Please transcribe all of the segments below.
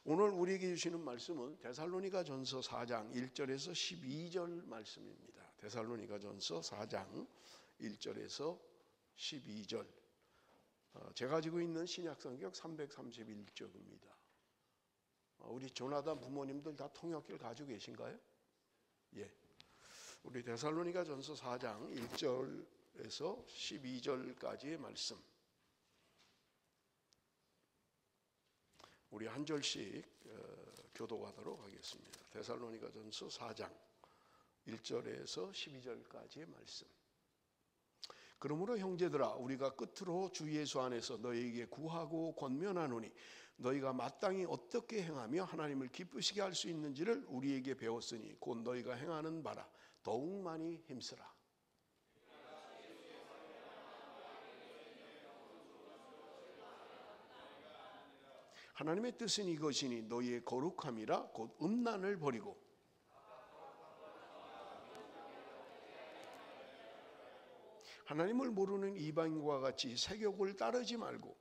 오늘 우리에게 주시는 말씀은 데살로니가전서 4장 1절에서 12절 말씀입니다. 데살로니가전서 4장 1절에서 12절. 제가 가지고 있는 신약성경 331쪽입니다. 우리 조나단 부모님들 다 통역기를 가지고 계신가요? 예. 우리 데살로니가전서 4장 1절에서 12절까지의 말씀. 우리 한 절씩 교독하도록 하겠습니다. 데살로니가전서 4장 1절에서 12절까지의 말씀. 그러므로 형제들아, 우리가 끝으로 주 예수 안에서 너희에게 구하고 권면하노니 너희가 마땅히 어떻게 행하며 하나님을 기쁘시게 할 수 있는지를 우리에게 배웠으니 곧 너희가 행하는 바라 더욱 많이 힘쓰라. 하나님의 뜻은 이것이니 너희의 거룩함이라 곧 음란을 버리고 하나님을 모르는 이방인과 같이 세욕을 따르지 말고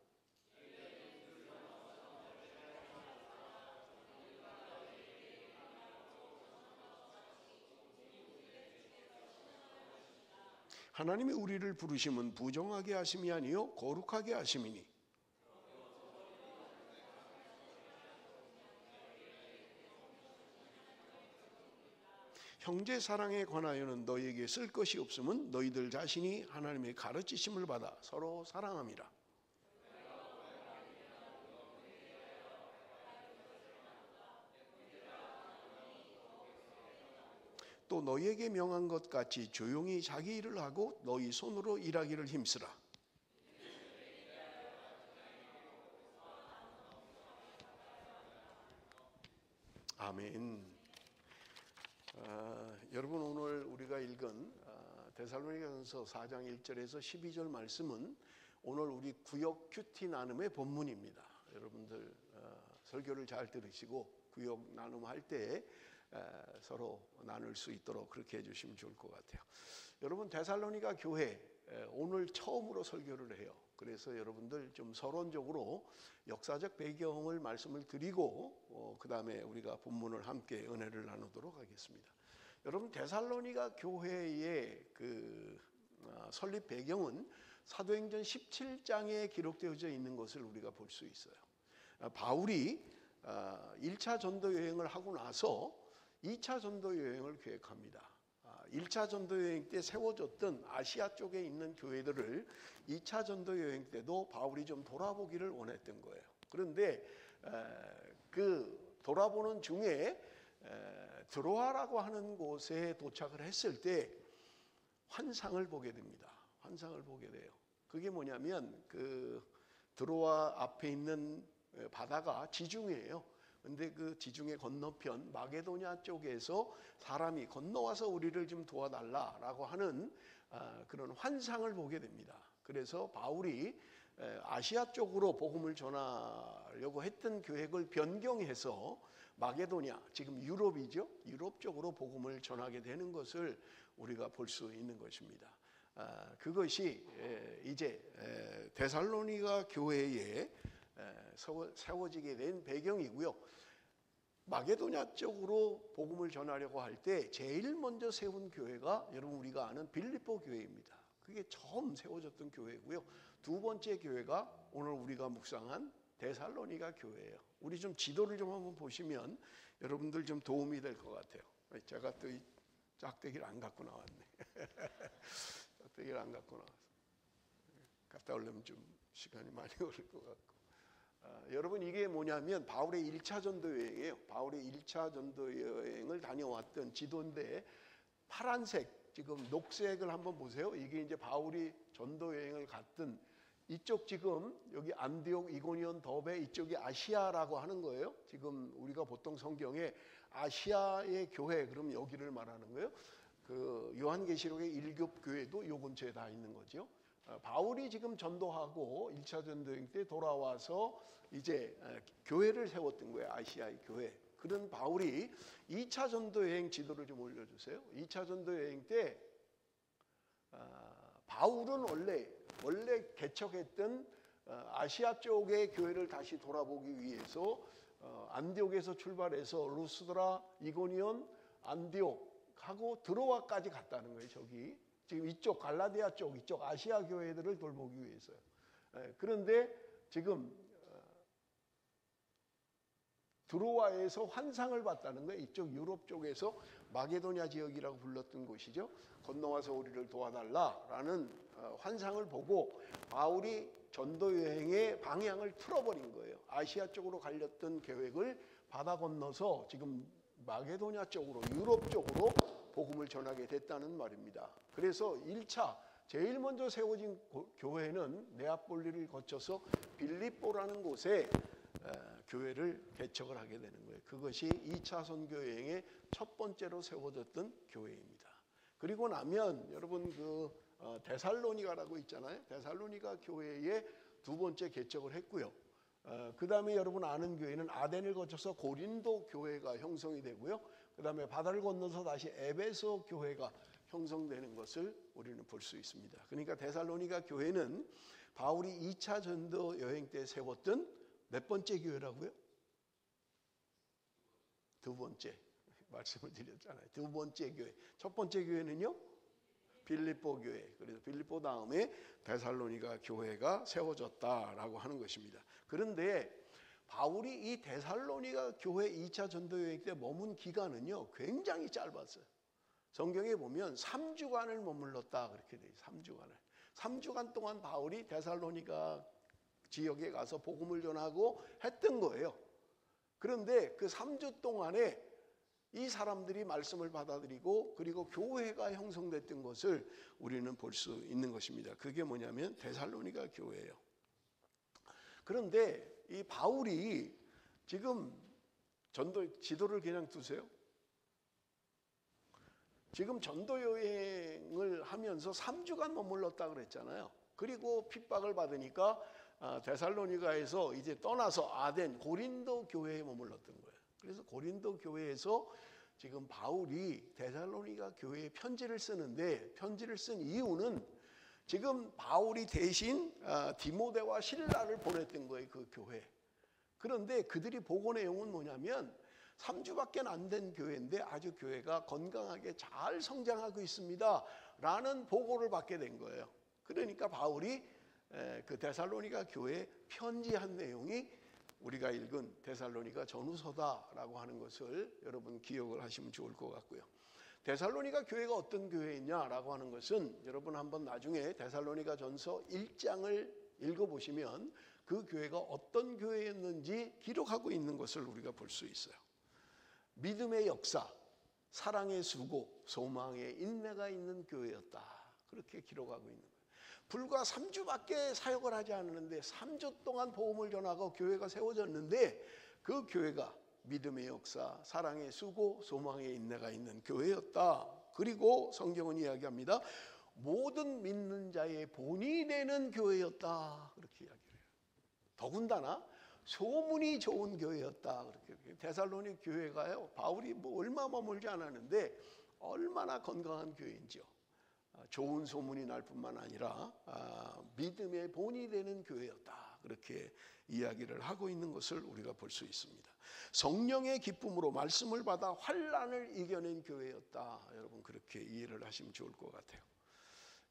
하나님이 우리를 부르심은 부정하게 하심이 아니요 거룩하게 하심이니 형제 사랑에 관하여는 너희에게 쓸 것이 없음은 너희들 자신이 하나님의 가르치심을 받아 서로 사랑함이라. 또 너희에게 명한 것 같이 조용히 자기 일을 하고 너희 손으로 일하기를 힘쓰라. 아멘. 여러분, 오늘 우리가 읽은 데살로니가전서 4장 1절에서 12절 말씀은 오늘 우리 구역 큐티 나눔의 본문입니다. 여러분들 설교를 잘 들으시고 구역 나눔할 때 서로 나눌 수 있도록 그렇게 해주시면 좋을 것 같아요. 여러분, 데살로니가 교회 오늘 처음으로 설교를 해요. 그래서 여러분들 좀 서론적으로 역사적 배경을 말씀을 드리고 그 다음에 우리가 본문을 함께 은혜를 나누도록 하겠습니다. 여러분, 데살로니가 교회의 그 설립 배경은 사도행전 17장에 기록되어져 있는 것을 우리가 볼 수 있어요. 바울이 1차 전도 여행을 하고 나서 2차 전도 여행을 계획합니다. 1차 전도 여행 때 세워졌던 아시아 쪽에 있는 교회들을 2차 전도 여행 때도 바울이 좀 돌아보기를 원했던 거예요. 그런데 그 돌아보는 중에 드로아라고 하는 곳에 도착을 했을 때 환상을 보게 됩니다. 환상을 보게 돼요. 그게 뭐냐면 그 드로아 앞에 있는 바다가 지중해예요. 근데 그 지중해 건너편 마게도냐 쪽에서 사람이 건너와서 우리를 좀 도와달라라고 하는 그런 환상을 보게 됩니다. 그래서 바울이 아시아 쪽으로 복음을 전하려고 했던 계획을 변경해서 마게도냐, 지금 유럽이죠. 유럽 쪽으로 복음을 전하게 되는 것을 우리가 볼 수 있는 것입니다. 그것이 이제 데살로니가 교회에 세워지게 된 배경이고요. 마게도냐 쪽으로 복음을 전하려고 할 때 제일 먼저 세운 교회가 여러분 우리가 아는 빌립보 교회입니다. 그게 처음 세워졌던 교회고요. 두 번째 교회가 오늘 우리가 묵상한 데살로니가 교회예요. 우리 좀 지도를 좀 한번 보시면 여러분들 좀 도움이 될 것 같아요. 제가 또 이 짝대기를 안 갖고 나왔네. 짝대기를 안 갖고 나왔어. 갔다 오려면 좀 시간이 많이 걸릴 것 같고. 여러분, 이게 뭐냐면 바울의 1차 전도 여행이에요. 바울의 1차 전도 여행을 다녀왔던 지도인데 파란색, 지금 녹색을 한번 보세요. 이게 이제 바울이 전도 여행을 갔던 이쪽, 지금 여기 안디옥, 이고니온, 더베 이쪽이 아시아라고 하는 거예요. 지금 우리가 보통 성경에 아시아의 교회 그럼 여기를 말하는 거예요. 그 요한계시록의 1급 교회도 요 근처에 다 있는 거죠. 바울이 지금 전도하고 1차 전도여행 때 돌아와서 이제 교회를 세웠던 거예요. 아시아의 교회. 그런 바울이 2차 전도여행 지도를 좀 올려주세요. 2차 전도여행 때 바울은 원래 개척했던 아시아 쪽의 교회를 다시 돌아보기 위해서 안디옥에서 출발해서 루스드라, 이고니온, 안디옥하고 드로아까지 갔다는 거예요. 저기 지금 이쪽 갈라디아 쪽, 이쪽 아시아 교회들을 돌보기 위해서요. 그런데 지금 드로아에서 환상을 봤다는 거예요. 이쪽 유럽 쪽에서 마게도냐 지역이라고 불렀던 곳이죠. 건너와서 우리를 도와달라라는 환상을 보고 바울이 전도 여행의 방향을 틀어버린 거예요. 아시아 쪽으로 갈렸던 계획을 바다 건너서 지금 마게도냐 쪽으로, 유럽 쪽으로 복음을 전하게 됐다는 말입니다. 그래서 1차 제일 먼저 세워진 교회는 네아폴리를 거쳐서 빌립보라는 곳에 교회를 개척을 하게 되는 거예요. 그것이 2차 선교 여행의 첫 번째로 세워졌던 교회입니다. 그리고 나면 여러분 데살로니가라고 있잖아요. 데살로니가 교회의 두 번째 개척을 했고요. 그 다음에 여러분 아는 교회는 아덴을 거쳐서 고린도 교회가 형성이 되고요. 그 다음에 바다를 건너서 다시 에베소 교회가 형성되는 것을 우리는 볼 수 있습니다. 그러니까 데살로니가 교회는 바울이 2차 전도 여행 때 세웠던 몇 번째 교회라고요? 두 번째 말씀을 드렸잖아요. 두 번째 교회. 첫 번째 교회는요? 빌립보 교회. 그래서 빌립보 다음에 데살로니가 교회가 세워졌다라고 하는 것입니다. 그런데 바울이 이 데살로니가 교회 2차 전도 여행 때 머문 기간은요 굉장히 짧았어요. 성경에 보면 3주간을 머물렀다 그렇게 돼요. 3주간을. 3주간 동안 바울이 데살로니가 지역에 가서 복음을 전하고 했던 거예요. 그런데 그 3주 동안에 이 사람들이 말씀을 받아들이고 그리고 교회가 형성됐던 것을 우리는 볼 수 있는 것입니다. 그게 뭐냐면 데살로니가 교회예요. 그런데 이 바울이 지금 전도 지도를 그냥 두세요. 지금 전도 여행을 하면서 3주간 머물렀다 그랬잖아요. 그리고 핍박을 받으니까 데살로니가에서 이제 떠나서 아덴 고린도 교회에 머물렀던 거예요. 그래서 고린도 교회에서 지금 바울이 데살로니가 교회에 편지를 쓰는데 편지를 쓴 이유는 지금 바울이 대신 디모데와 실라를 보냈던 거예요. 그 교회. 그런데 그들이 보고 내용은 뭐냐면 3주밖에 안 된 교회인데 아주 교회가 건강하게 잘 성장하고 있습니다 라는 보고를 받게 된 거예요. 그러니까 바울이 그 데살로니가 교회에 편지한 내용이 우리가 읽은 데살로니가 전후서다라고 하는 것을 여러분 기억을 하시면 좋을 것 같고요. 데살로니가 교회가 어떤 교회이냐라고 하는 것은 여러분 한번 나중에 데살로니가 전서 1장을 읽어보시면 그 교회가 어떤 교회였는지 기록하고 있는 것을 우리가 볼 수 있어요. 믿음의 역사, 사랑의 수고, 소망의 인내가 있는 교회였다. 그렇게 기록하고 있는 거예요. 불과 3주밖에 사역을 하지 않았는데 3주 동안 복음을 전하고 교회가 세워졌는데 그 교회가 믿음의 역사, 사랑의 수고, 소망의 인내가 있는 교회였다. 그리고 성경은 이야기합니다. 모든 믿는 자의 본이 되는 교회였다. 그렇게 이야기해요. 더군다나 소문이 좋은 교회였다. 그렇게 데살로니 교회가요. 바울이 뭐 얼마 머물지 않았는데 얼마나 건강한 교회인지요. 좋은 소문이 날 뿐만 아니라 믿음의 본이 되는 교회였다. 그렇게 이야기를 하고 있는 것을 우리가 볼 수 있습니다. 성령의 기쁨으로 말씀을 받아 환난을 이겨낸 교회였다. 여러분 그렇게 이해를 하시면 좋을 것 같아요.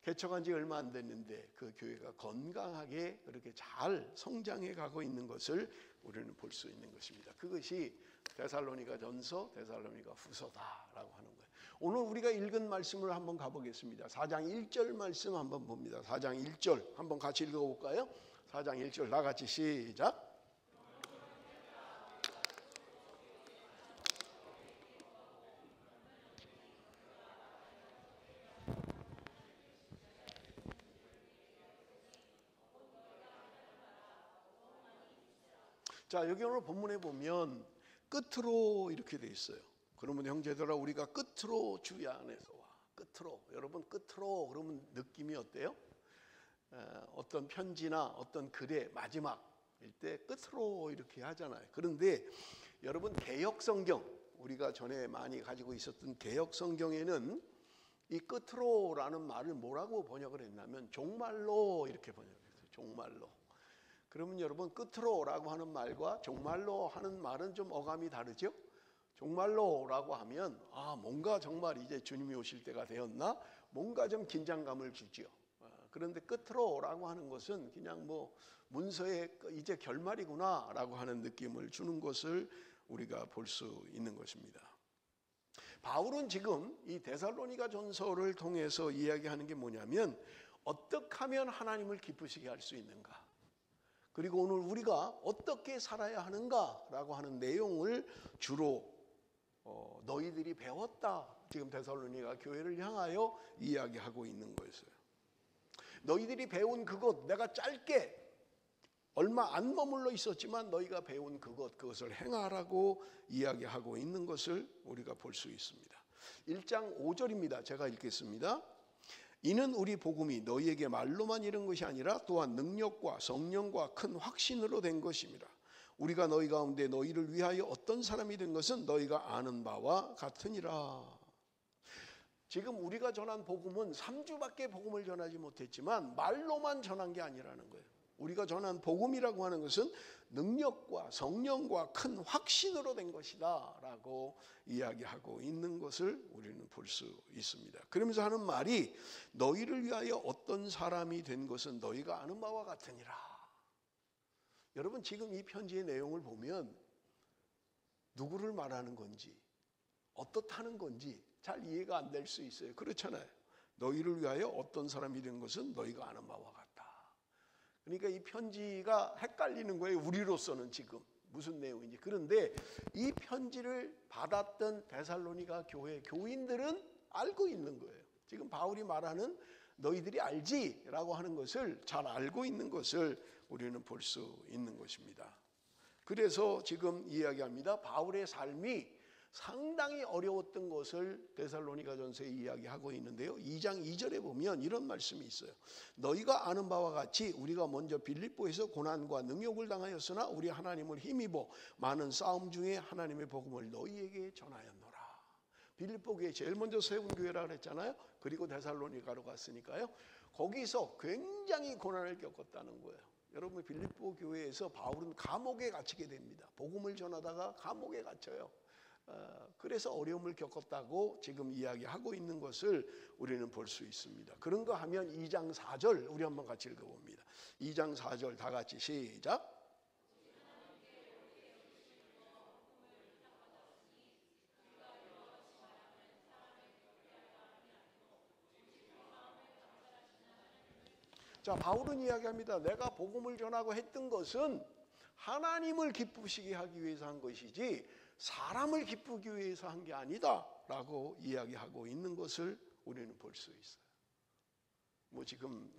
개척한 지 얼마 안 됐는데 그 교회가 건강하게 그렇게 잘 성장해 가고 있는 것을 우리는 볼 수 있는 것입니다. 그것이 데살로니가 전서, 데살로니가 후서다라고 하는 거예요. 오늘 우리가 읽은 말씀을 한번 가보겠습니다. 4장 1절 말씀 한번 봅니다. 4장 1절 한번 같이 읽어볼까요? 4장 1절 다 같이 시작. 자, 여기 오늘 본문에 보면 끝으로 이렇게 돼 있어요. 그러면 형제들아 우리가 끝으로 주의 안에서 와. 끝으로. 여러분 끝으로 그러면 느낌이 어때요? 어떤 편지나 어떤 글의 마지막일 때 끝으로 이렇게 하잖아요. 그런데 여러분 개역 성경 우리가 전에 많이 가지고 있었던 개역 성경에는 이 끝으로라는 말을 뭐라고 번역을 했냐면 종말로 이렇게 번역했어요. 종말로. 그러면 여러분 끝으로라고 하는 말과 정말로 하는 말은 좀 어감이 다르죠? 정말로라고 하면 뭔가 정말 이제 주님이 오실 때가 되었나? 뭔가 좀 긴장감을 주지요. 그런데 끝으로라고 하는 것은 그냥 문서의 이제 결말이구나라고 하는 느낌을 주는 것을 우리가 볼 수 있는 것입니다. 바울은 지금 이 데살로니가 전서를 통해서 이야기하는 게 뭐냐면 어떻게 하면 하나님을 기쁘시게 할 수 있는가, 그리고 오늘 우리가 어떻게 살아야 하는가라고 하는 내용을 주로 너희들이 배웠다, 지금 데살로니가 교회를 향하여 이야기하고 있는 것이에요. 너희들이 배운 그것, 내가 짧게 얼마 안 머물러 있었지만 너희가 배운 그것을 행하라고 이야기하고 있는 것을 우리가 볼 수 있습니다. 1장 5절입니다. 제가 읽겠습니다. 이는 우리 복음이 너희에게 말로만 이른 것이 아니라 또한 능력과 성령과 큰 확신으로 된 것입니다. 우리가 너희 가운데 너희를 위하여 어떤 사람이 된 것은 너희가 아는 바와 같으니라. 지금 우리가 전한 복음은 3주밖에 복음을 전하지 못했지만 말로만 전한 게 아니라는 거예요. 우리가 전한 복음이라고 하는 것은 능력과 성령과 큰 확신으로 된 것이다 라고 이야기하고 있는 것을 우리는 볼 수 있습니다. 그러면서 하는 말이 너희를 위하여 어떤 사람이 된 것은 너희가 아는 바와 같으니라. 여러분 지금 이 편지의 내용을 보면 누구를 말하는 건지 어떻다는 건지 잘 이해가 안 될 수 있어요. 그렇잖아요. 너희를 위하여 어떤 사람이 된 것은 너희가 아는 바와 같다. 그러니까 이 편지가 헷갈리는 거예요. 우리로서는 지금 무슨 내용인지. 그런데 이 편지를 받았던 데살로니가 교회 교인들은 알고 있는 거예요. 지금 바울이 말하는 너희들이 알지라고 하는 것을 잘 알고 있는 것을 우리는 볼 수 있는 것입니다. 그래서 지금 이야기합니다. 바울의 삶이 상당히 어려웠던 것을 데살로니가전서에 이야기하고 있는데요. 2장 2절에 보면 이런 말씀이 있어요. 너희가 아는 바와 같이 우리가 먼저 빌립보에서 고난과 능욕을 당하였으나 우리 하나님을 힘입어 많은 싸움 중에 하나님의 복음을 너희에게 전하였노라. 빌립보 교회 제일 먼저 세운 교회라 그랬잖아요. 그리고 데살로니가로 갔으니까요. 거기서 굉장히 고난을 겪었다는 거예요. 여러분 빌립보 교회에서 바울은 감옥에 갇히게 됩니다. 복음을 전하다가 감옥에 갇혀요. 그래서 어려움을 겪었다고 지금 이야기하고 있는 것을 우리는 볼 수 있습니다. 그런가 하면 2장 4절 우리 한번 같이 읽어봅니다. 2장 4절 다 같이 시작. 자, 바울은 이야기합니다. 내가 복음을 전하고 했던 것은 하나님을 기쁘시게 하기 위해서 한 것이지 사람을 기쁘기 위해서 한 게 아니다 라고 이야기하고 있는 것을 우리는 볼 수 있어요. 지금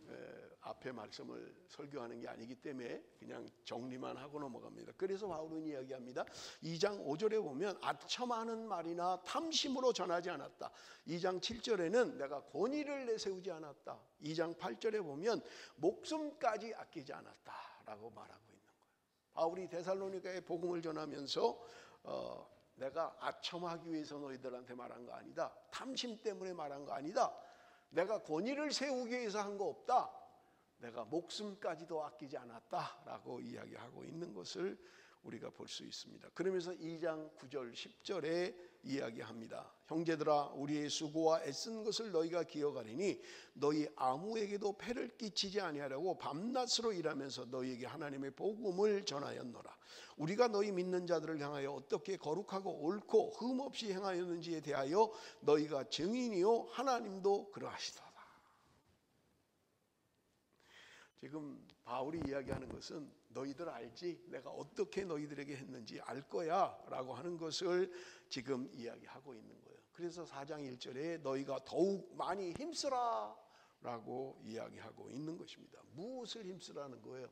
앞에 말씀을 설교하는 게 아니기 때문에 그냥 정리만 하고 넘어갑니다. 그래서 바울은 이야기합니다. 2장 5절에 보면 아첨하는 말이나 탐심으로 전하지 않았다. 2장 7절에는 내가 권위를 내세우지 않았다. 2장 8절에 보면 목숨까지 아끼지 않았다라고 말하고 있는 거예요. 바울이 데살로니가에 복음을 전하면서 내가 아첨하기 위해서 너희들한테 말한 거 아니다. 탐심 때문에 말한 거 아니다. 내가 권위를 세우기 위해서 한 거 없다. 내가 목숨까지도 아끼지 않았다라고 이야기하고 있는 것을 우리가 볼 수 있습니다. 그러면서 2장 9절 10절에 이야기합니다. 형제들아 우리의 수고와 애쓴 것을 너희가 기억하리니 너희 아무에게도 폐를 끼치지 아니하려고 밤낮으로 일하면서 너희에게 하나님의 복음을 전하였노라. 우리가 너희 믿는 자들을 향하여 어떻게 거룩하고 옳고 흠 없이 행하였는지에 대하여 너희가 증인이요 하나님도 그러하시도다. 지금 바울이 이야기하는 것은 너희들 알지? 내가 어떻게 너희들에게 했는지 알 거야 라고 하는 것을 지금 이야기하고 있는 거예요. 그래서 4장 1절에 너희가 더욱 많이 힘쓰라 라고 이야기하고 있는 것입니다. 무엇을 힘쓰라는 거예요?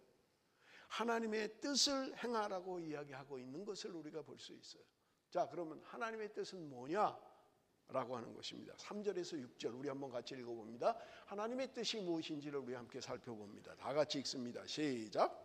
하나님의 뜻을 행하라고 이야기하고 있는 것을 우리가 볼 수 있어요. 자, 그러면 하나님의 뜻은 뭐냐? 라고 하는 것입니다. 3절에서 6절 우리 한번 같이 읽어봅니다. 하나님의 뜻이 무엇인지를 우리 함께 살펴봅니다. 다 같이 읽습니다. 시작.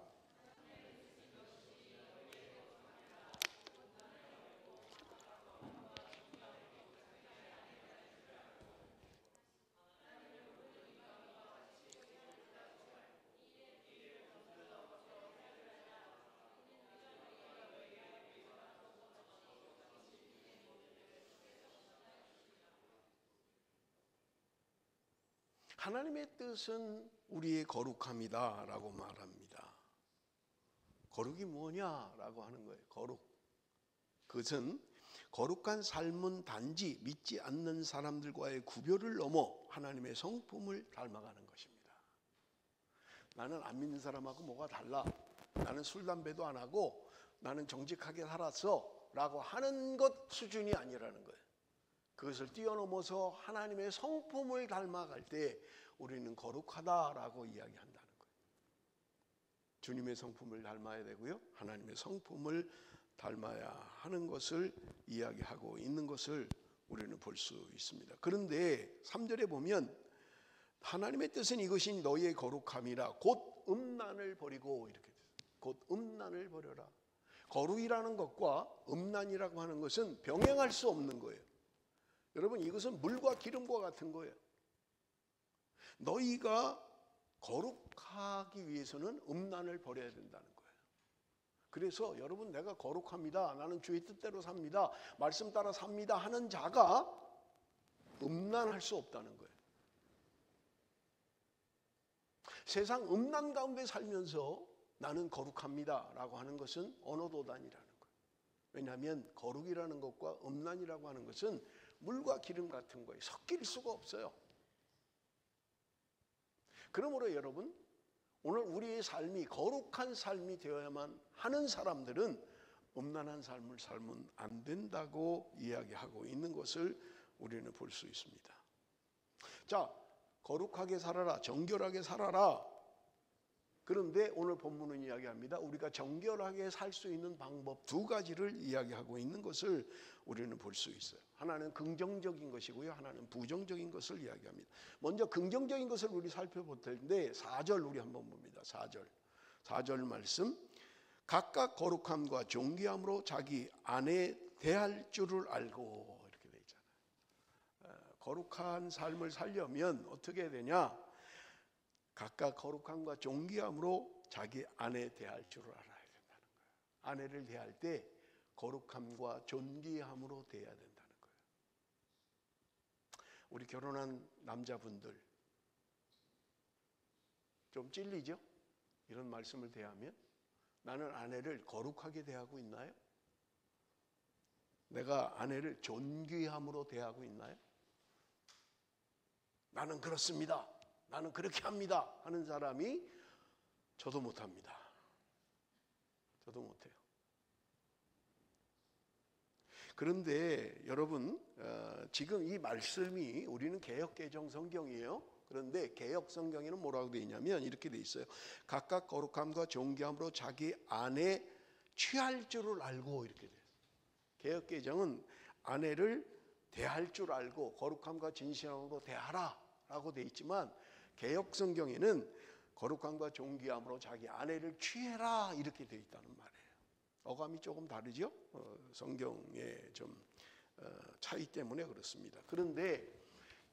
하나님의 뜻은 우리의 거룩함이다 라고 말합니다. 거룩이 뭐냐라고 하는 거예요. 거룩. 그것은 거룩한 삶은 단지 믿지 않는 사람들과의 구별을 넘어 하나님의 성품을 닮아가는 것입니다. 나는 안 믿는 사람하고 뭐가 달라? 나는 술, 담배도 안 하고 나는 정직하게 살았어 라고 하는 것 수준이 아니라는 거예요. 그것을 뛰어넘어서 하나님의 성품을 닮아갈 때 우리는 거룩하다라고 이야기한다는 거예요. 주님의 성품을 닮아야 되고요. 하나님의 성품을 닮아야 하는 것을 이야기하고 있는 것을 우리는 볼 수 있습니다. 그런데 3절에 보면 하나님의 뜻은 이것이 너희의 거룩함이라 곧 음란을 버리고 이렇게 돼요. 곧 음란을 버려라. 거룩이라는 것과 음란이라고 하는 것은 병행할 수 없는 거예요. 여러분, 이것은 물과 기름과 같은 거예요. 너희가 거룩하기 위해서는 음란을 버려야 된다는 거예요. 그래서 여러분, 내가 거룩합니다, 나는 주의 뜻대로 삽니다, 말씀 따라 삽니다 하는 자가 음란할 수 없다는 거예요. 세상 음란 가운데 살면서 나는 거룩합니다 라고 하는 것은 언어도단이라는 거예요. 왜냐하면 거룩이라는 것과 음란이라고 하는 것은 물과 기름 같은 거예요. 섞일 수가 없어요. 그러므로 여러분, 오늘 우리의 삶이 거룩한 삶이 되어야만 하는 사람들은 음란한 삶을 살면 안 된다고 이야기하고 있는 것을 우리는 볼 수 있습니다. 자, 거룩하게 살아라, 정결하게 살아라. 그런데 오늘 본문은 이야기합니다. 우리가 정결하게 살 수 있는 방법 두 가지를 이야기하고 있는 것을 우리는 볼 수 있어요. 하나는 긍정적인 것이고요, 하나는 부정적인 것을 이야기합니다. 먼저 긍정적인 것을 우리 살펴볼 텐데 4절 우리 한번 봅니다. 4절 말씀. 각각 거룩함과 존귀함으로 자기 아내 대할 줄을 알고, 이렇게 되어 있잖아요. 거룩한 삶을 살려면 어떻게 해야 되냐? 각각 거룩함과 존귀함으로 자기 아내 대할 줄을 알아야 된다는 거예요. 아내를 대할 때 거룩함과 존귀함으로 대해야 된다는 거예요. 우리 결혼한 남자분들 좀 찔리죠? 이런 말씀을 대하면 나는 아내를 거룩하게 대하고 있나요? 내가 아내를 존귀함으로 대하고 있나요? 나는 그렇습니다, 나는 그렇게 합니다 하는 사람이 저도 못합니다. 저도 못해요. 그런데 여러분, 지금 이 말씀이 우리는 개역개정 성경이에요. 그런데 개역 성경에는 뭐라고 되어 있냐면 이렇게 되어 있어요. 각각 거룩함과 존귀함으로 자기 아내 취할 줄을 알고, 이렇게 돼요. 개역개정은 아내를 대할 줄 알고 거룩함과 진실함으로 대하라 라고 되어 있지만, 개역 성경에는 거룩함과 존귀함으로 자기 아내를 취해라 이렇게 되어 있다는 말이에요. 어감이 조금 다르죠? 성경의 좀 차이 때문에 그렇습니다. 그런데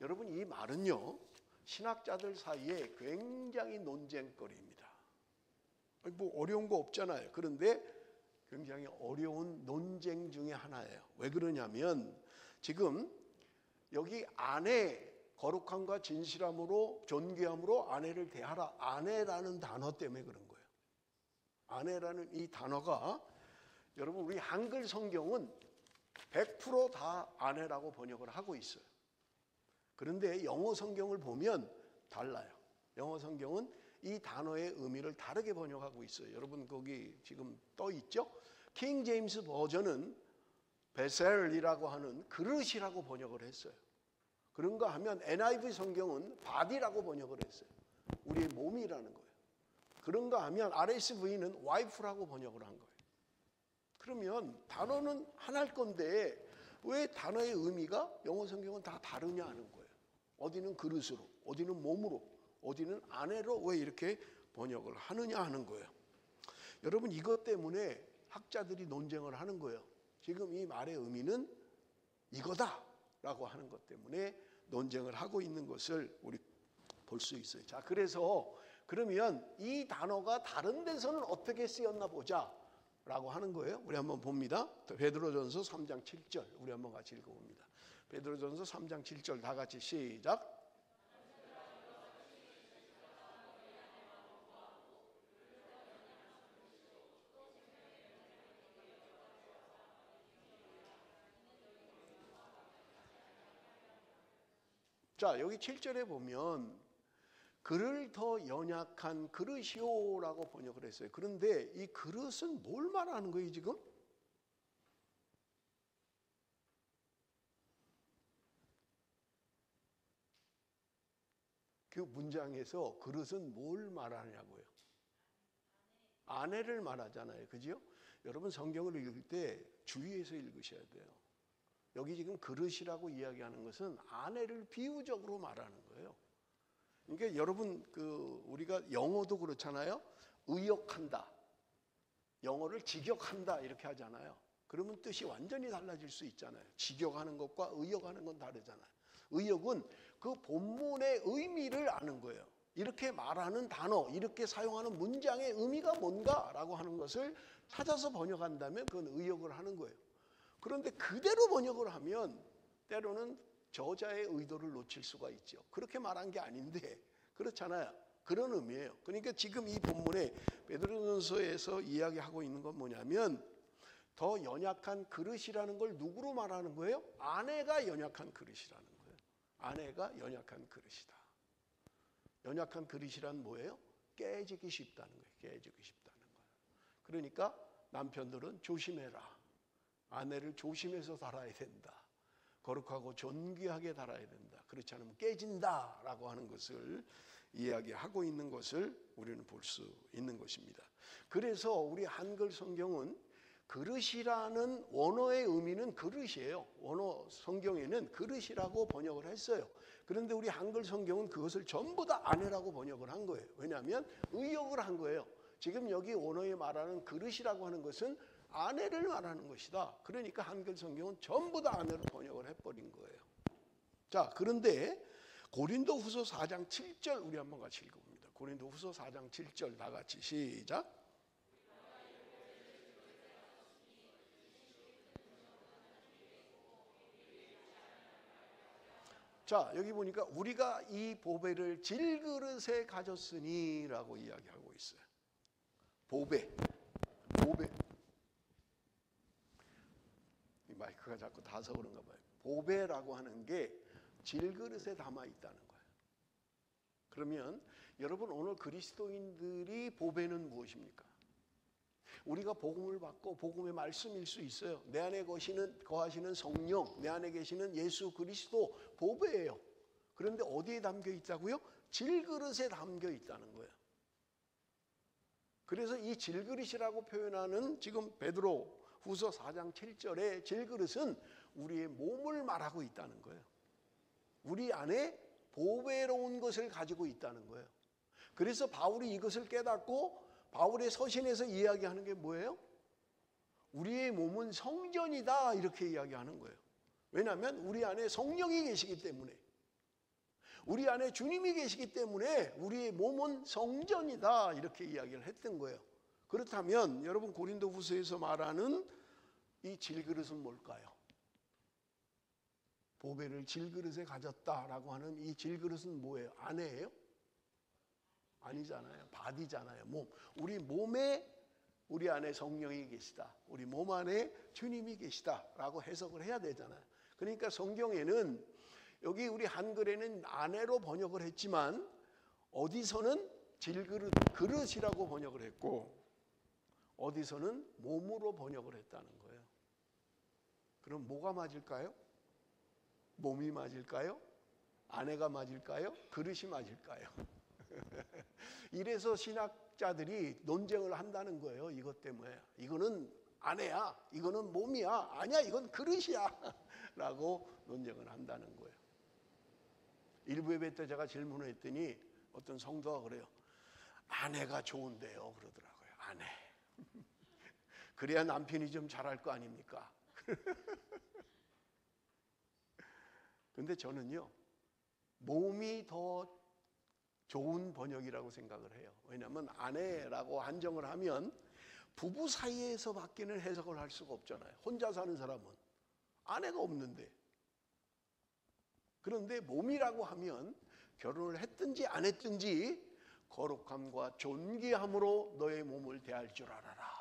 여러분, 이 말은요, 신학자들 사이에 굉장히 논쟁거리입니다. 뭐 어려운 거 없잖아요. 그런데 굉장히 어려운 논쟁 중에 하나예요. 왜 그러냐면 지금 여기 아내, 거룩함과 진실함으로 존귀함으로 아내를 대하라, 아내라는 단어 때문에 그런 거예요. 아내라는 이 단어가, 여러분, 우리 한글 성경은 100% 다 아내라고 번역을 하고 있어요. 그런데 영어 성경을 보면 달라요. 영어 성경은 이 단어의 의미를 다르게 번역하고 있어요. 여러분, 거기 지금 떠 있죠? 킹 제임스 버전은 베셀이라고 하는 그릇이라고 번역을 했어요. 그런가 하면 NIV 성경은 바디라고 번역을 했어요. 우리의 몸이라는 거예요. 그런가 하면 RSV는 와이프라고 번역을 한 거예요. 그러면 단어는 하나일 건데 왜 단어의 의미가 영어 성경은 다 다르냐 하는 거예요. 어디는 그릇으로, 어디는 몸으로, 어디는 아내로 왜 이렇게 번역을 하느냐 하는 거예요. 여러분, 이것 때문에 학자들이 논쟁을 하는 거예요. 지금 이 말의 의미는 이거다라고 하는 것 때문에 논쟁을 하고 있는 것을 우리 볼 수 있어요. 자, 그래서 그러면 이 단어가 다른 데서는 어떻게 쓰였나 보자 라고 하는 거예요. 우리 한번 봅니다. 베드로전서 3장 7절 우리 한번 같이 읽어봅니다. 베드로전서 3장 7절 다 같이 시작. 자, 여기 7절에 보면 그를 더 연약한 그릇이요라고 번역을 했어요. 그런데 이 그릇은 뭘 말하는 거예요, 지금? 그 문장에서 그릇은 뭘 말하냐고요? 아내를 말하잖아요. 그죠? 여러분 성경을 읽을 때 주의해서 읽으셔야 돼요. 여기 지금 그릇이라고 이야기하는 것은 아내를 비유적으로 말하는 거예요. 그러니까 여러분 우리가 영어도 그렇잖아요. 의역한다. 영어를 직역한다 이렇게 하잖아요. 그러면 뜻이 완전히 달라질 수 있잖아요. 직역하는 것과 의역하는 건 다르잖아요. 의역은 그 본문의 의미를 아는 거예요. 이렇게 말하는 단어, 이렇게 사용하는 문장의 의미가 뭔가라고 하는 것을 찾아서 번역한다면 그건 의역을 하는 거예요. 그런데 그대로 번역을 하면 때로는 저자의 의도를 놓칠 수가 있죠. 그렇게 말한 게 아닌데 그렇잖아요. 그런 의미예요. 그러니까 지금 이 본문에 베드로전서에서 이야기하고 있는 건 뭐냐면 더 연약한 그릇이라는 걸 누구로 말하는 거예요? 아내가 연약한 그릇이라는 거예요. 아내가 연약한 그릇이다. 연약한 그릇이란 뭐예요? 깨지기 쉽다는 거예요. 깨지기 쉽다는 거예요. 그러니까 남편들은 조심해라. 아내를 조심해서 달아야 된다. 거룩하고 존귀하게 달아야 된다. 그렇지 않으면 깨진다라고 하는 것을 이야기하고 있는 것을 우리는 볼 수 있는 것입니다. 그래서 우리 한글 성경은 그릇이라는 원어의 의미는 그릇이에요. 원어 성경에는 그릇이라고 번역을 했어요. 그런데 우리 한글 성경은 그것을 전부 다 아내라고 번역을 한 거예요. 왜냐하면 의역을 한 거예요. 지금 여기 원어에 말하는 그릇이라고 하는 것은 아내를 말하는 것이다. 그러니까 한글 성경은 전부 다 아내로 번역을 해버린 거예요. 자, 그런데 고린도후서 4장 7절 우리 한번 같이 읽어봅니다. 고린도후서 4장 7절 다 같이 시작. 자, 여기 보니까 우리가 이 보배를 질그릇에 가졌으니 라고 이야기하고 있어요. 보배. 이 마이크가 자꾸 닿아서 그런가 봐요. 보배라고 하는 게 질그릇에 담아 있다는 거예요. 그러면 여러분 오늘 그리스도인들이 보배는 무엇입니까? 우리가 복음을 받고 복음의 말씀일 수 있어요. 내 안에 거하시는 성령, 내 안에 계시는 예수 그리스도 보배예요. 그런데 어디에 담겨 있다고요? 질그릇에 담겨 있다는 거예요. 그래서 이 질그릇이라고 표현하는 지금 베드로 후서 4장 7절의 질그릇은 우리의 몸을 말하고 있다는 거예요. 우리 안에 보배로운 것을 가지고 있다는 거예요. 그래서 바울이 이것을 깨닫고 바울의 서신에서 이야기하는 게 뭐예요? 우리의 몸은 성전이다 이렇게 이야기하는 거예요. 왜냐하면 우리 안에 성령이 계시기 때문에, 우리 안에 주님이 계시기 때문에 우리의 몸은 성전이다 이렇게 이야기를 했던 거예요. 그렇다면 여러분 고린도후서에서 말하는 이 질그릇은 뭘까요? 보배를 질그릇에 가졌다라고 하는 이 질그릇은 뭐예요? 아내예요? 아니잖아요. 바디잖아요. 몸. 우리 몸에 우리 안에 성령이 계시다. 우리 몸 안에 주님이 계시다라고 해석을 해야 되잖아요. 그러니까 성경에는 여기 우리 한글에는 아내로 번역을 했지만 어디서는 질그릇, 그릇이라고 번역을 했고 어디서는 몸으로 번역을 했다는 거예요. 그럼 뭐가 맞을까요? 몸이 맞을까요? 아내가 맞을까요? 그릇이 맞을까요? 이래서 신학자들이 논쟁을 한다는 거예요. 이것 때문에. 이거는 아내야, 이거는 몸이야, 아니야, 이건 그릇이야 라고 논쟁을 한다는 거예요. 일부 예배 때 제가 질문을 했더니 어떤 성도가 그래요. 아내가 좋은데요 그러더라고요. 아내. 그래야 남편이 좀 잘할 거 아닙니까? 근데 저는요, 몸이 더 좋은 번역이라고 생각을 해요. 왜냐하면 아내라고 한정을 하면 부부 사이에서 밖에는 해석을 할 수가 없잖아요. 혼자 사는 사람은 아내가 없는데. 그런데 몸이라고 하면 결혼을 했든지 안 했든지 거룩함과 존귀함으로 너의 몸을 대할 줄 알아라.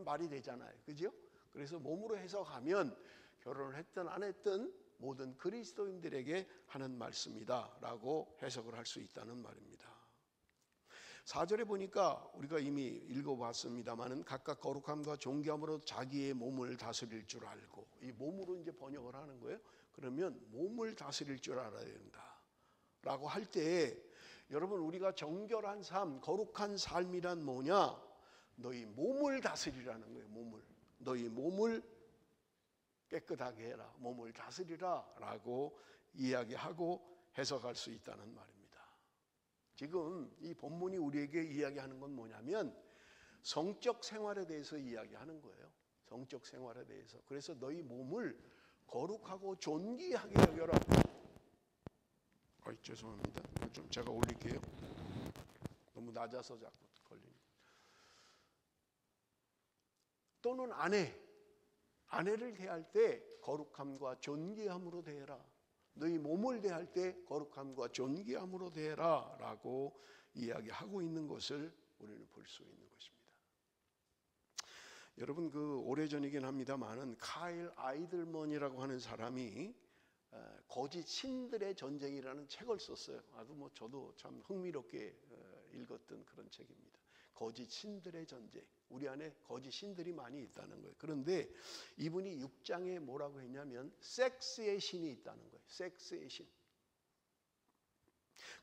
말이 되잖아요. 그죠? 그래서 몸으로 해석하면 결혼을 했든 안 했든 모든 그리스도인들에게 하는 말씀이다라고 해석을 할 수 있다는 말입니다. 4절에 보니까 우리가 이미 읽어봤습니다만은 각각 거룩함과 존귀함으로 자기의 몸을 다스릴 줄 알고, 이 몸으로 이제 번역을 하는 거예요. 그러면 몸을 다스릴 줄 알아야 된다라고 할 때, 여러분 우리가 정결한 삶, 거룩한 삶이란 뭐냐? 너희 몸을 다스리라는 거예요. 몸을. 너희 몸을 깨끗하게 해라. 몸을 다스리라라고 이야기하고 해석할 수 있다는 말입니다. 지금 이 본문이 우리에게 이야기하는 건 뭐냐면 성적 생활에 대해서 이야기하는 거예요. 성적 생활에 대해서. 그래서 너희 몸을 거룩하고 존귀하게 여겨라. 죄송합니다. 좀 제가 올릴게요. 너무 낮아서 자꾸 걸리네. 또는 아내를 대할 때 거룩함과 존귀함으로 대해라. 너희 몸을 대할 때 거룩함과 존귀함으로 대해라 라고 이야기하고 있는 것을 우리는 볼 수 있는 것입니다. 여러분 오래전이긴 합니다만은 카일 아이들먼이라고 하는 사람이 거짓 신들의 전쟁이라는 책을 썼어요. 아주 저도 참 흥미롭게 읽었던 그런 책입니다. 거짓 신들의 전쟁. 우리 안에 거짓 신들이 많이 있다는 거예요. 그런데 이분이 6장에 뭐라고 했냐면 섹스의 신이 있다는 거예요. 섹스의 신.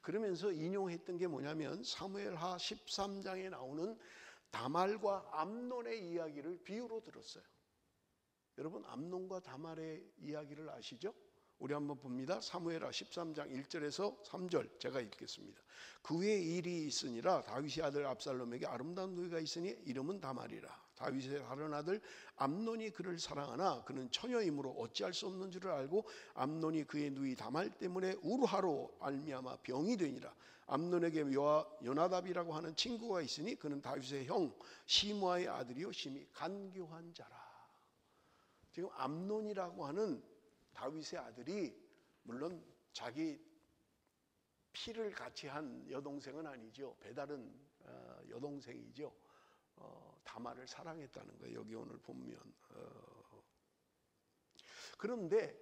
그러면서 인용했던 게 뭐냐면 사무엘하 13장에 나오는 다말과 암논의 이야기를 비유로 들었어요. 여러분 암논과 다말의 이야기를 아시죠? 우리 한번 봅니다. 사무엘하 13장 1절에서 3절 제가 읽겠습니다. 그 후에 일이 있으니라 다윗의 아들 압살롬에게 아름다운 누이가 있으니 이름은 다말이라. 다윗의 다른 아들 암논이 그를 사랑하나 그는 처녀이므로 어찌할 수 없는 줄을 알고 암논이 그의 누이 다말 때문에 우루하로 알미암아 병이 되니라. 암논에게 요나답이라고 하는 친구가 있으니 그는 다윗의 형 시므아의 아들이요 심히 간교한 자라. 지금 암논이라고 하는 다윗의 아들이 물론 자기 피를 같이 한 여동생은 아니죠. 배다른 여동생이죠. 다말을 사랑했다는 거예요. 여기 오늘 보면 그런데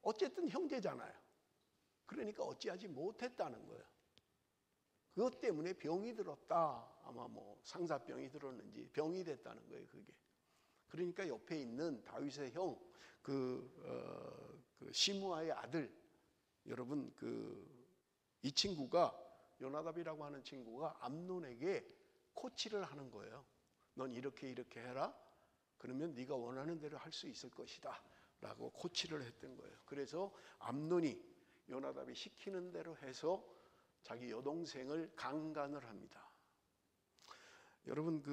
어쨌든 형제잖아요. 그러니까 어찌하지 못했다는 거예요. 그것 때문에 병이 들었다. 아마 상사병이 들었는지 병이 됐다는 거예요. 그게. 그러니까 옆에 있는 다윗의 형 시므아의 아들, 여러분 이 친구가 요나답이라고 하는 친구가 암논에게 코치를 하는 거예요. 넌 이렇게 해라. 그러면 네가 원하는 대로 할 수 있을 것이다 라고 코치를 했던 거예요. 그래서 암논이 요나답이 시키는 대로 해서 자기 여동생을 강간을 합니다. 여러분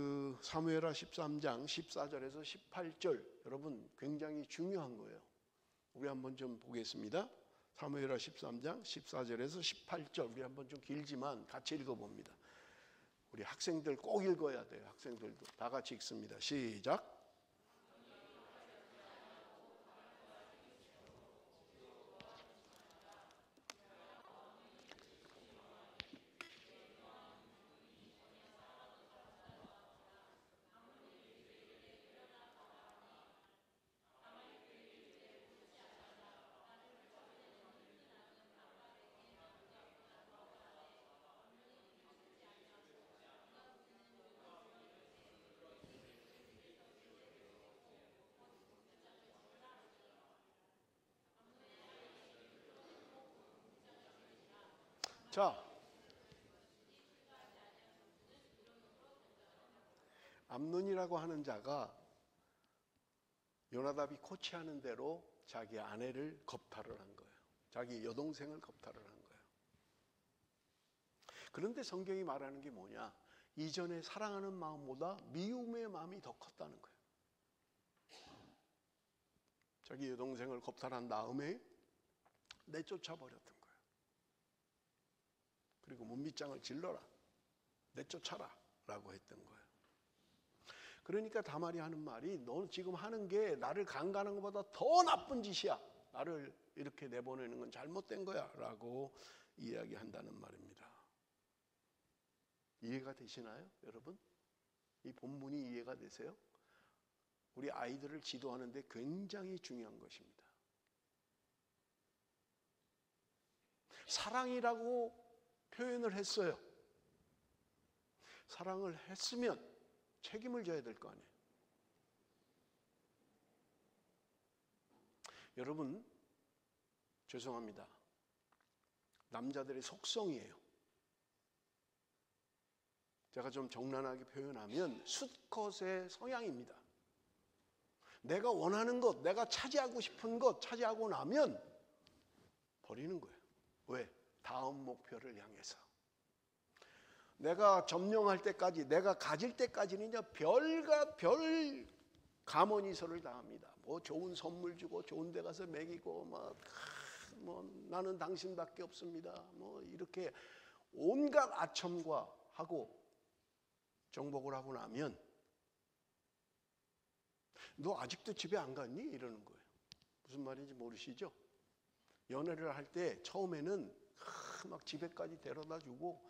사무엘하 13장 14절에서 18절 여러분 굉장히 중요한 거예요. 우리 한번 좀 보겠습니다. 사무엘하 13장 14절에서 18절 우리 한번 좀 길지만 같이 읽어봅니다. 우리 학생들 꼭 읽어야 돼요. 학생들도 다 같이 읽습니다. 시작. 자, 암논이라고 하는 자가 요나답이 코치하는 대로 자기 아내를 겁탈을 한 거예요. 자기 여동생을 겁탈을 한 거예요. 그런데 성경이 말하는 게 뭐냐? 이전에 사랑하는 마음보다 미움의 마음이 더 컸다는 거예요. 자기 여동생을 겁탈한 다음에 내쫓아 버렸던 거예요. 그리고 문빗장을 질러라, 내쫓아라 라고 했던 거예요. 그러니까 다말이 하는 말이 너 지금 하는 게 나를 강간한 것보다 더 나쁜 짓이야. 나를 이렇게 내보내는 건 잘못된 거야 라고 이야기한다는 말입니다. 이해가 되시나요, 여러분? 이 본문이 이해가 되세요? 우리 아이들을 지도하는 데 굉장히 중요한 것입니다. 사랑이라고 표현을 했어요. 사랑을 했으면 책임을 져야 될 거 아니에요. 여러분, 죄송합니다. 남자들의 속성이에요. 제가 좀 정난하게 표현하면 수컷의 성향입니다. 내가 원하는 것, 내가 차지하고 싶은 것 차지하고 나면 버리는 거예요. 왜? 다음 목표를 향해서. 내가 점령할 때까지, 내가 가질 때까지는 이제 별과 별 가모니서를 당합니다. 뭐 좋은 선물 주고 좋은 데 가서 먹이고 뭐 나는 당신밖에 없습니다. 뭐 이렇게 온갖 아첨과 하고 정복을 하고 나면 너 아직도 집에 안 갔니? 이러는 거예요. 무슨 말인지 모르시죠? 연애를 할 때 처음에는 막 집에까지 데려다 주고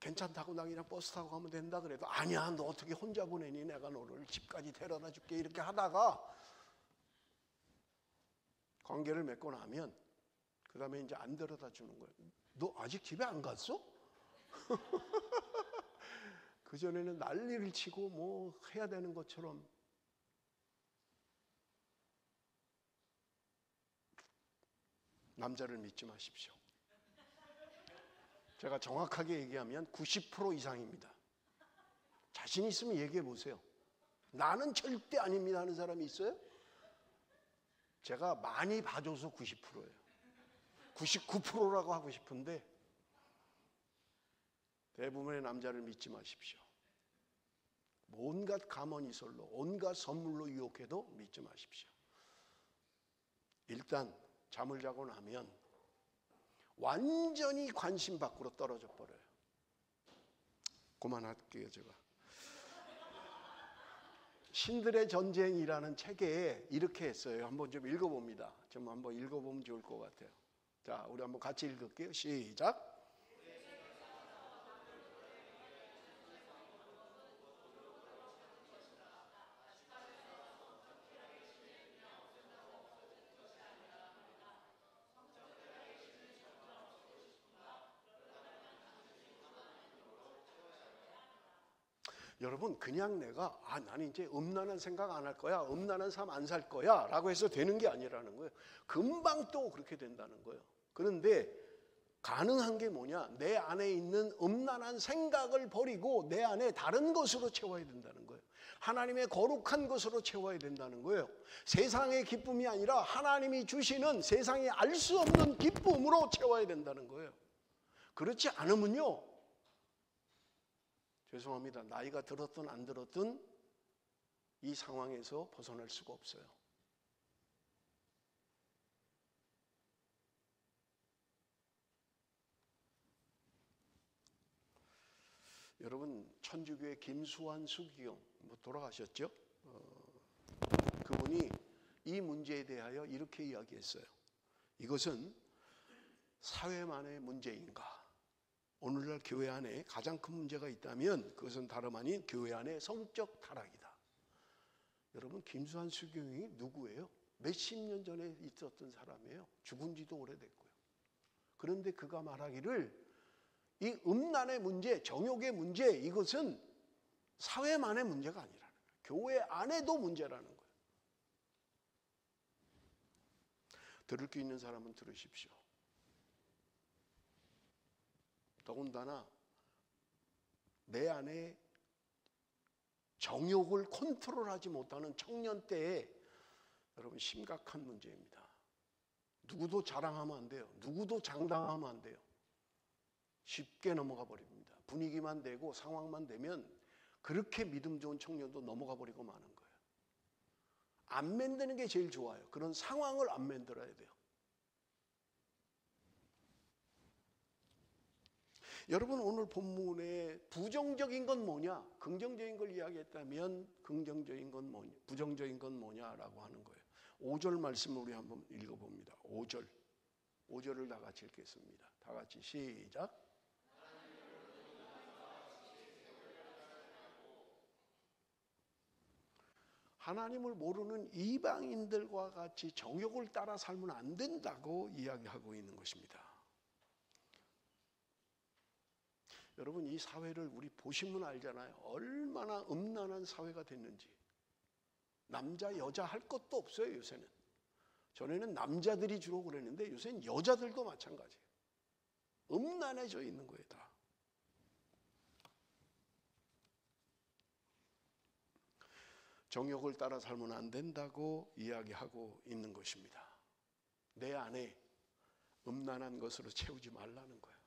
괜찮다고 나 그냥 버스 타고 가면 된다 그래도 아니야 너 어떻게 혼자 보내니 내가 너를 집까지 데려다 줄게 이렇게 하다가 관계를 맺고 나면 그 다음에 이제 안 데려다 주는 거예요. 너 아직 집에 안 갔어? 그전에는 난리를 치고 뭐 해야 되는 것처럼. 남자를 믿지 마십시오. 제가 정확하게 얘기하면 90% 이상입니다. 자신 있으면 얘기해 보세요. 나는 절대 아닙니다 하는 사람이 있어요? 제가 많이 봐줘서 90%예요. 99%라고 하고 싶은데 대부분의 남자를 믿지 마십시오. 온갖 가머니설로 온갖 선물로 유혹해도 믿지 마십시오. 일단 잠을 자고 나면 완전히 관심 밖으로 떨어져 버려요. 그만할게요 제가. 신들의 전쟁이라는 책에 이렇게 했어요. 한번 좀 읽어봅니다. 좀 한번 읽어보면 좋을 것 같아요. 자, 우리 한번 같이 읽을게요. 시작. 여러분 그냥 내가 나는 이제 음란한 생각 안 할 거야, 음란한 삶 안 살 거야 라고 해서 되는 게 아니라는 거예요. 금방 또 그렇게 된다는 거예요. 그런데 가능한 게 뭐냐, 내 안에 있는 음란한 생각을 버리고 내 안에 다른 것으로 채워야 된다는 거예요. 하나님의 거룩한 것으로 채워야 된다는 거예요. 세상의 기쁨이 아니라 하나님이 주시는 세상에 알 수 없는 기쁨으로 채워야 된다는 거예요. 그렇지 않으면요, 죄송합니다. 나이가 들었든 안 들었든 이 상황에서 벗어날 수가 없어요. 여러분 천주교의 김수환 수기경 돌아가셨죠? 그분이 이 문제에 대하여 이렇게 이야기했어요. 이것은 사회만의 문제인가? 오늘날 교회 안에 가장 큰 문제가 있다면 그것은 다름 아닌 교회 안의 성적 타락이다. 여러분 김수환 수경이 누구예요? 몇십 년 전에 있었던 사람이에요. 죽은 지도 오래됐고요. 그런데 그가 말하기를 이 음란의 문제, 정욕의 문제, 이것은 사회만의 문제가 아니라는 거예요. 교회 안에도 문제라는 거예요. 들을 게 있는 사람은 들으십시오. 더군다나 내 안에 정욕을 컨트롤하지 못하는 청년 때에 여러분 심각한 문제입니다. 누구도 자랑하면 안 돼요. 누구도 장담하면 안 돼요. 쉽게 넘어가 버립니다. 분위기만 되고 상황만 되면 그렇게 믿음 좋은 청년도 넘어가 버리고 마는 거예요. 안 만드는 게 제일 좋아요. 그런 상황을 안 만들어야 돼요. 여러분 오늘 본문에 부정적인 건 뭐냐, 긍정적인 걸 이야기했다면 긍정적인 건 뭐냐, 부정적인 건 뭐냐라고 하는 거예요. 5절 말씀을 우리 한번 읽어봅니다. 5절을 다 같이 읽겠습니다. 다 같이 시작. 하나님을 모르는 이방인들과 같이 정욕을 따라 살면 안 된다고 이야기하고 있는 것입니다. 여러분, 이 사회를 우리 보시면 알잖아요. 얼마나 음란한 사회가 됐는지. 남자 여자 할 것도 없어요, 요새는. 전에는 남자들이 주로 그랬는데 요새는 여자들도 마찬가지예요. 음란해져 있는 거예요, 다. 정욕을 따라 살면 안 된다고 이야기하고 있는 것입니다. 내 안에 음란한 것으로 채우지 말라는 거예요.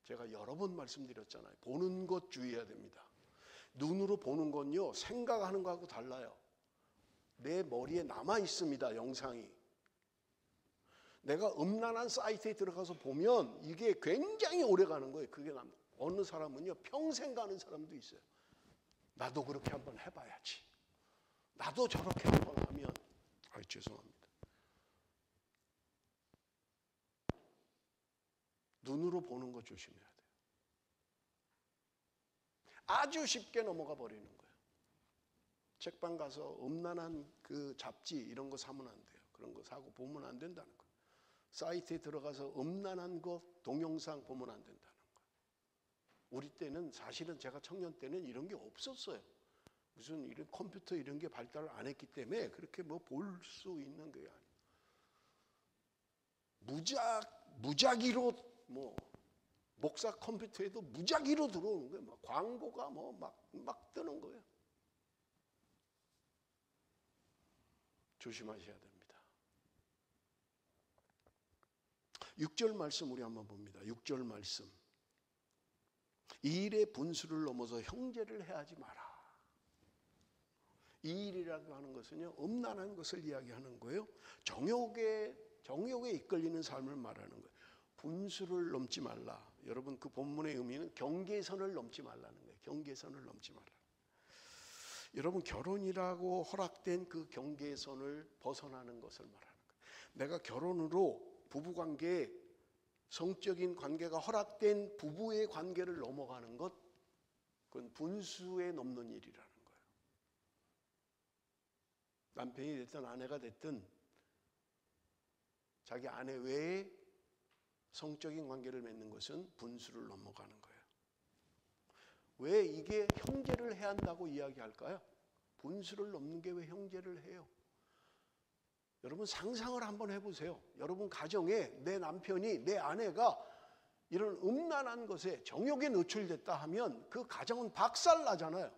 제가 여러 번 말씀드렸잖아요. 보는 것 주의해야 됩니다. 눈으로 보는 건요, 생각하는 거하고 달라요. 내 머리에 남아 있습니다, 영상이. 내가 음란한 사이트에 들어가서 보면 이게 굉장히 오래 가는 거예요. 그게 어느 사람은요, 평생 가는 사람도 있어요. 나도 그렇게 한번 해봐야지. 나도 저렇게 한번 하면, 죄송합니다. 눈으로 보는 거 조심해야 돼요. 아주 쉽게 넘어가 버리는 거예요. 책방 가서 음란한 그 잡지 이런 거 사면 안 돼요. 그런 거 사고 보면 안 된다는 거예요. 사이트에 들어가서 음란한 거 동영상 보면 안 된다는 거예요. 우리 때는 사실은 제가 청년 때는 이런 게 없었어요. 무슨 이런 컴퓨터 이런 게 발달을 안 했기 때문에 그렇게 뭐 볼 수 있는 게 아니에요. 무작위로 뭐 목사 컴퓨터에도 무작위로 들어오는 거예요. 막 광고가 뭐 막 뜨는 거예요. 조심하셔야 됩니다. 6절 말씀 우리 한번 봅니다. 6절 말씀. 이 일의 분수를 넘어서 형제를 해하지 마라. 이 일이라고 하는 것은요, 음란한 것을 이야기하는 거예요. 정욕에 이끌리는 삶을 말하는 거예요. 분수를 넘지 말라. 여러분, 그 본문의 의미는 경계선을 넘지 말라는 거예요. 경계선을 넘지 말라. 여러분, 결혼이라고 허락된 그 경계선을 벗어나는 것을 말하는 거예요. 내가 결혼으로 부부관계, 성적인 관계가 허락된 부부의 관계를 넘어가는 것, 그건 분수에 넘는 일이라는 거예요. 남편이 됐든 아내가 됐든 자기 아내 외에 성적인 관계를 맺는 것은 분수를 넘어가는 거예요. 왜 이게 형제를 해야 한다고 이야기할까요? 분수를 넘는 게 왜 형제를 해요? 여러분, 상상을 한번 해보세요. 여러분 가정에 내 남편이, 내 아내가 이런 음란한 것에 정욕에 노출됐다 하면 그 가정은 박살나잖아요.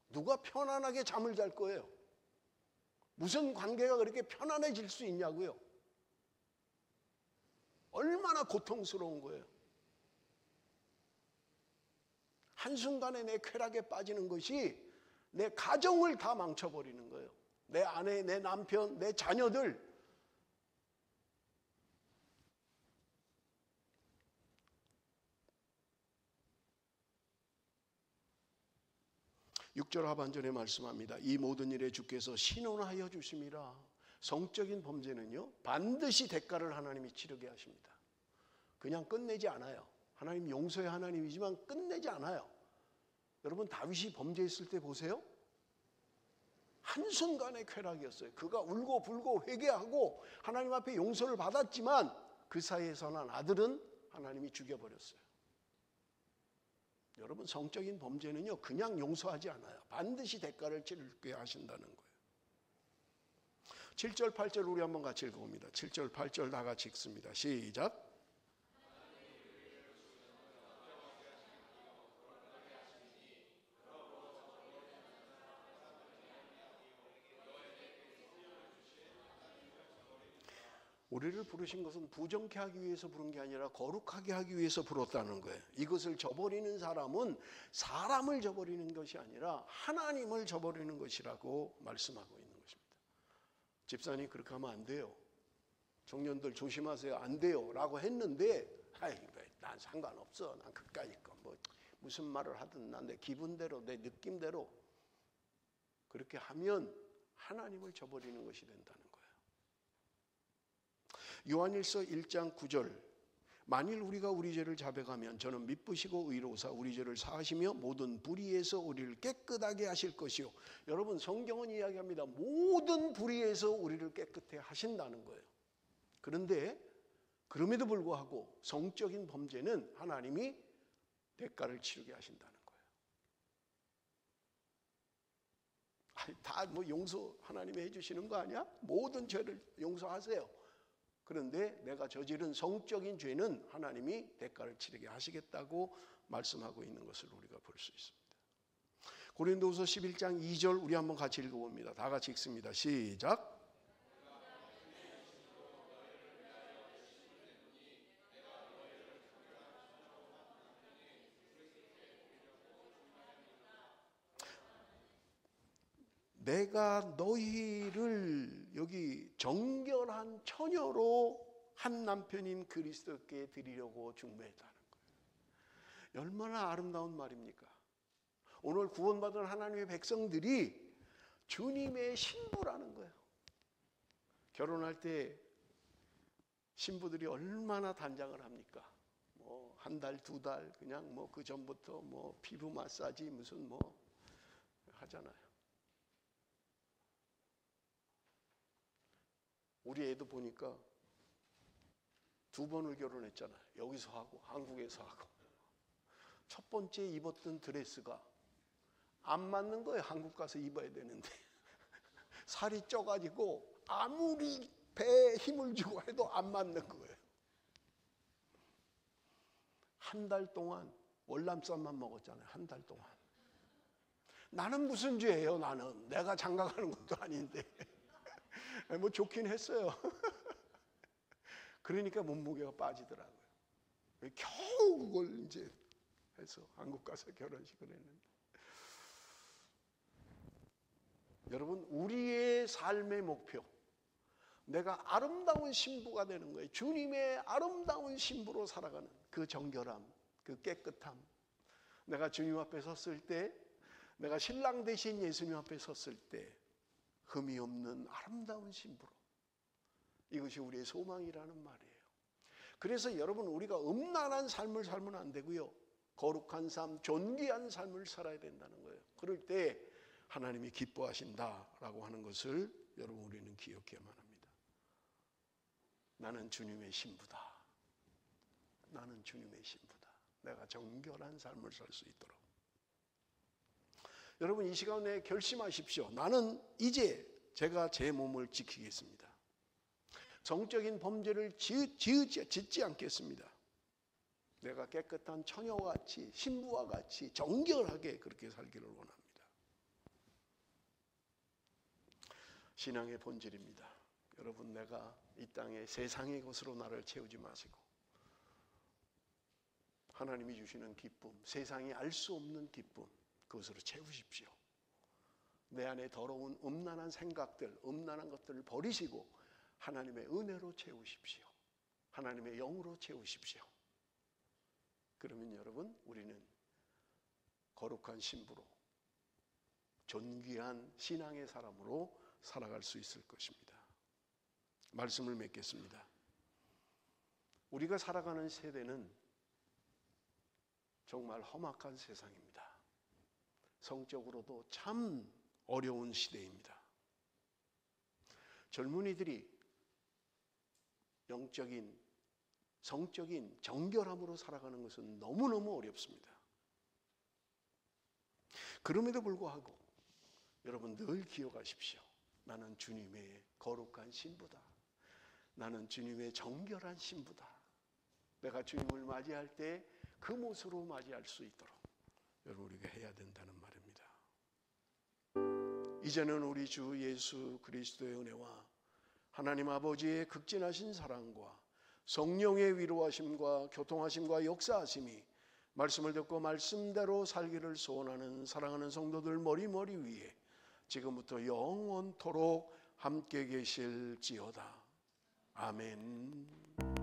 누가 편안하게 잠을 잘 거예요? 무슨 관계가 그렇게 편안해질 수 있냐고요? 얼마나 고통스러운 거예요. 한순간에 내 쾌락에 빠지는 것이 내 가정을 다 망쳐버리는 거예요. 내 아내, 내 남편, 내 자녀들. (6절) 하반절에 말씀합니다. 이 모든 일에 주께서 신원하여 주심이라. 성적인 범죄는요, 반드시 대가를 하나님이 치르게 하십니다. 그냥 끝내지 않아요. 하나님 용서의 하나님이지만 끝내지 않아요. 여러분, 다윗이 범죄했을 때 보세요. 한순간의 쾌락이었어요. 그가 울고 불고 회개하고 하나님 앞에 용서를 받았지만 그 사이에서 난 아들은 하나님이 죽여버렸어요. 여러분, 성적인 범죄는요, 그냥 용서하지 않아요. 반드시 대가를 치르게 하신다는 거예요. 7절 8절 우리 한번 같이 읽어봅니다. 7절 8절 다 같이 읽습니다. 시작. 우리를 부르신 것은 부정케 하기 위해서 부른 게 아니라 거룩하게 하기 위해서 부르었다는 거예요. 이것을 저버리는 사람은 사람을 저버리는 것이 아니라 하나님을 저버리는 것이라고 말씀하고 있는 것입니다. 집사님, 그렇게 하면 안 돼요. 청년들 조심하세요. 안 돼요. 라고 했는데, 난 상관없어. 난 그까짓 거. 무슨 말을 하든 난 내 기분대로, 내 느낌대로. 그렇게 하면 하나님을 저버리는 것이 된다는 거예요. 요한일서 1장 9절. 만일 우리가 우리 죄를 자백하면 저는 미쁘시고 의로우사 우리 죄를 사하시며 모든 불의에서 우리를 깨끗하게 하실 것이요. 여러분, 성경은 이야기합니다. 모든 불의에서 우리를 깨끗해 하신다는 거예요. 그런데 그럼에도 불구하고 성적인 범죄는 하나님이 대가를 치르게 하신다는 거예요. 다 뭐 용서 하나님이 해주시는 거 아니야? 모든 죄를 용서하세요. 그런데 내가 저지른 성적인 죄는 하나님이 대가를 치르게 하시겠다고 말씀하고 있는 것을 우리가 볼 수 있습니다. 고린도후서 11장 2절 우리 한번 같이 읽어봅니다. 다 같이 읽습니다. 시작. 내가 너희를 여기 정결한 처녀로 한 남편인 그리스도께 드리려고 중매했다는 거예요. 얼마나 아름다운 말입니까? 오늘 구원받은 하나님의 백성들이 주님의 신부라는 거예요. 결혼할 때 신부들이 얼마나 단장을 합니까? 뭐 한 달, 두 달 그냥 뭐 그 전부터 뭐 피부 마사지 무슨 뭐 하잖아요. 우리 애도 보니까 2번을 결혼했잖아요. 여기서 하고 한국에서 하고. 첫 번째 입었던 드레스가 안 맞는 거예요. 한국 가서 입어야 되는데. 살이 쪄가지고 아무리 배에 힘을 주고 해도 안 맞는 거예요. 한 달 동안 월남쌈만 먹었잖아요. 한 달 동안. 나는 무슨 죄예요, 나는. 내가 장가가는 것도 아닌데. 뭐 좋긴 했어요. 그러니까 몸무게가 빠지더라고요. 겨우 그걸 이제 해서 한국 가서 결혼식을 했는데. 여러분, 우리의 삶의 목표, 내가 아름다운 신부가 되는 거예요. 주님의 아름다운 신부로 살아가는 그 정결함, 그 깨끗함. 내가 주님 앞에 섰을 때, 내가 신랑 대신 예수님 앞에 섰을 때 흠이 없는 아름다운 신부로. 이것이 우리의 소망이라는 말이에요. 그래서 여러분, 우리가 음란한 삶을 살면 안 되고요. 거룩한 삶, 존귀한 삶을 살아야 된다는 거예요. 그럴 때 하나님이 기뻐하신다라고 하는 것을 여러분 우리는 기억해야만 합니다. 나는 주님의 신부다. 나는 주님의 신부다. 내가 정결한 삶을 살 수 있도록. 여러분, 이 시간에 결심하십시오. 나는 이제 제가 제 몸을 지키겠습니다. 성적인 범죄를 짓지 않겠습니다. 내가 깨끗한 처녀와 같이, 신부와 같이 정결하게 그렇게 살기를 원합니다. 신앙의 본질입니다. 여러분, 내가 이 땅에 세상의 것으로 나를 채우지 마시고 하나님이 주시는 기쁨, 세상이 알 수 없는 기쁨, 그것으로 채우십시오. 내 안에 더러운 음란한 생각들, 음란한 것들을 버리시고 하나님의 은혜로 채우십시오. 하나님의 영으로 채우십시오. 그러면 여러분, 우리는 거룩한 신부로, 존귀한 신앙의 사람으로 살아갈 수 있을 것입니다. 말씀을 맺겠습니다. 우리가 살아가는 세대는 정말 험악한 세상입니다. 성적으로도 참 어려운 시대입니다. 젊은이들이 영적인, 성적인 정결함으로 살아가는 것은 너무너무 어렵습니다. 그럼에도 불구하고 여러분 늘 기억하십시오. 나는 주님의 거룩한 신부다. 나는 주님의 정결한 신부다. 내가 주님을 맞이할 때 그 모습으로 맞이할 수 있도록 여러분 우리가 해야 된다는 말입니다. 이제는 우리 주 예수 그리스도의 은혜와 하나님 아버지의 극진하신 사랑과 성령의 위로하심과 교통하심과 역사하심이 말씀을 듣고 말씀대로 살기를 소원하는 사랑하는 성도들 머리머리 위에 지금부터 영원토록 함께 계실지어다. 아멘.